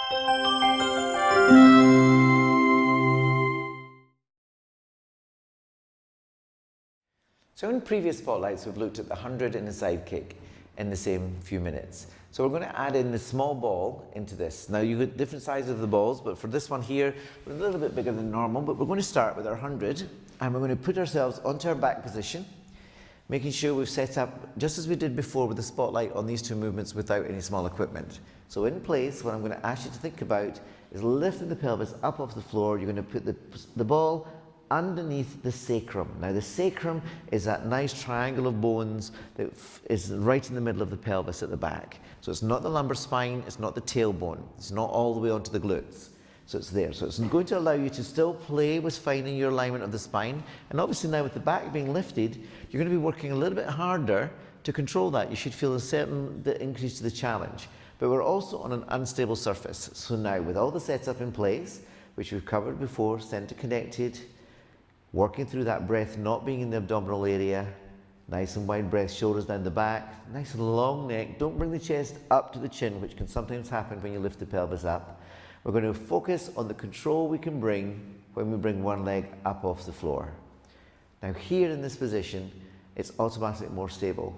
So in previous spotlights, we've looked at the 100 and the side kick in the same few minutes. So we're going to add in the small ball into this. Now you've got different sizes of the balls, but for this one here, we're a little bit bigger than normal, but we're going to start with our 100, and we're going to put ourselves onto our back position, making sure we've set up, just as we did before with the spotlight, on these two movements without any small equipment. So in place, what I'm going to ask you to think about is lifting the pelvis up off the floor. You're going to put the ball underneath the sacrum. Now the sacrum is that nice triangle of bones that is right in the middle of the pelvis at the back. So it's not the lumbar spine, it's not the tailbone, it's not all the way onto the glutes. So it's there. So it's going to allow you to still play with finding your alignment of the spine. And obviously now with the back being lifted, you're going to be working a little bit harder to control that. You should feel a certain increase to the challenge. But we're also on an unstable surface. So now with all the setup in place, which we've covered before, center connected, working through that breath not being in the abdominal area, nice and wide breath, shoulders down the back, nice and long neck. Don't bring the chest up to the chin, which can sometimes happen when you lift the pelvis up. We're going to focus on the control we can bring when we bring one leg up off the floor. Now here in this position, it's automatically more stable,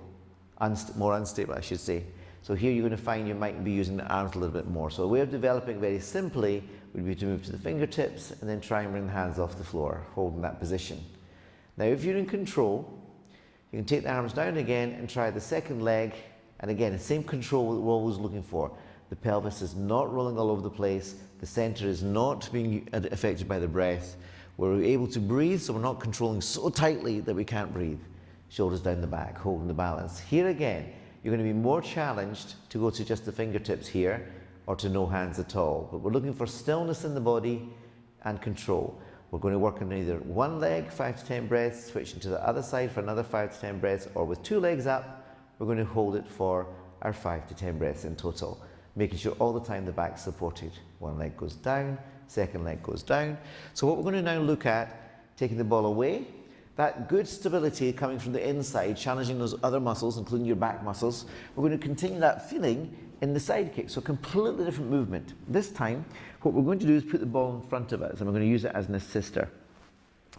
more unstable I should say. So here you're going to find you might be using the arms a little bit more. So a way of developing very simply would be to move to the fingertips and then try and bring the hands off the floor, holding that position. Now if you're in control, you can take the arms down again and try the second leg, and again, the same control that we're always looking for. The pelvis is not rolling all over the place, the center is not being affected by the breath. We're able to breathe, so we're not controlling so tightly that we can't breathe. Shoulders down the back, holding the balance. Here again, you're going to be more challenged to go to just the fingertips here, or to no hands at all. But we're looking for stillness in the body and control. We're going to work on either one leg, 5 to 10 breaths, switching to the other side for another 5 to 10 breaths, or with 2 legs up, we're going to hold it for our 5 to 10 breaths in total, making sure all the time the back's supported. One leg goes down, second leg goes down. So what we're going to now look at, taking the ball away, that good stability coming from the inside, challenging those other muscles, including your back muscles. We're going to continue that feeling in the side kick, so completely different movement. This time, what we're going to do is put the ball in front of us, and we're going to use it as an assister,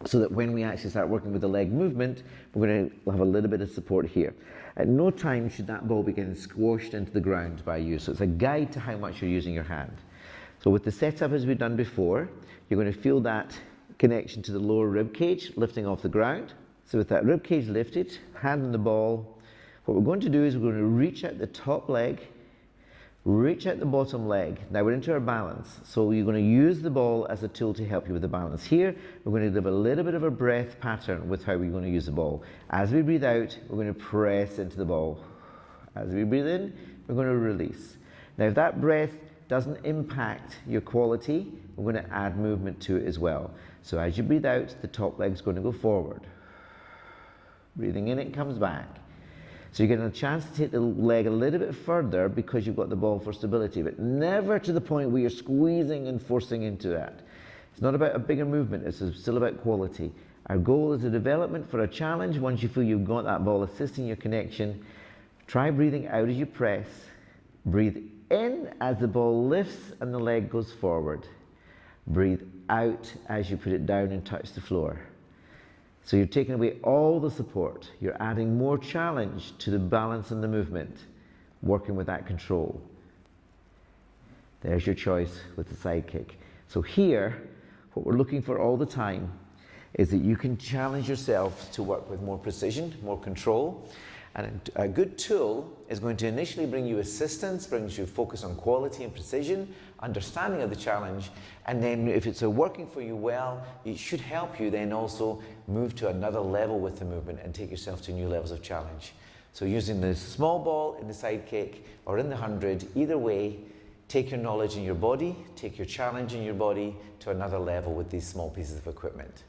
so that when we actually start working with the leg movement, we're going to have a little bit of support here. At no time should that ball be getting squashed into the ground by you, so it's a guide to how much you're using your hand. So with the setup as we've done before, you're going to feel that connection to the lower rib cage lifting off the ground. So with that rib cage lifted, hand on the ball, what we're going to do is we're going to reach out the top leg, reach out the bottom leg. Now we're into our balance. So you're going to use the ball as a tool to help you with the balance. Here, we're going to give a little bit of a breath pattern with how we're going to use the ball. As we breathe out, we're going to press into the ball. As we breathe in, we're going to release. Now if that breath doesn't impact your quality, we're going to add movement to it as well. So as you breathe out, the top leg's going to go forward. Breathing in, it comes back. So you're getting a chance to take the leg a little bit further because you've got the ball for stability, but never to the point where you're squeezing and forcing into that. It's not about a bigger movement, it's still about quality. Our goal is a development for a challenge. Once you feel you've got that ball assisting your connection, try breathing out as you press. Breathe in as the ball lifts and the leg goes forward. Breathe out as you put it down and touch the floor. So you're taking away all the support. You're adding more challenge to the balance and the movement, working with that control. There's your choice with the side kick. So here, what we're looking for all the time is that you can challenge yourself to work with more precision, more control. And a good tool is going to initially bring you assistance, brings you focus on quality and precision, understanding of the challenge, and then if it's working for you well, it should help you then also move to another level with the movement and take yourself to new levels of challenge. So using the small ball in the side kick or in the 100, either way, take your knowledge in your body, take your challenge in your body to another level with these small pieces of equipment.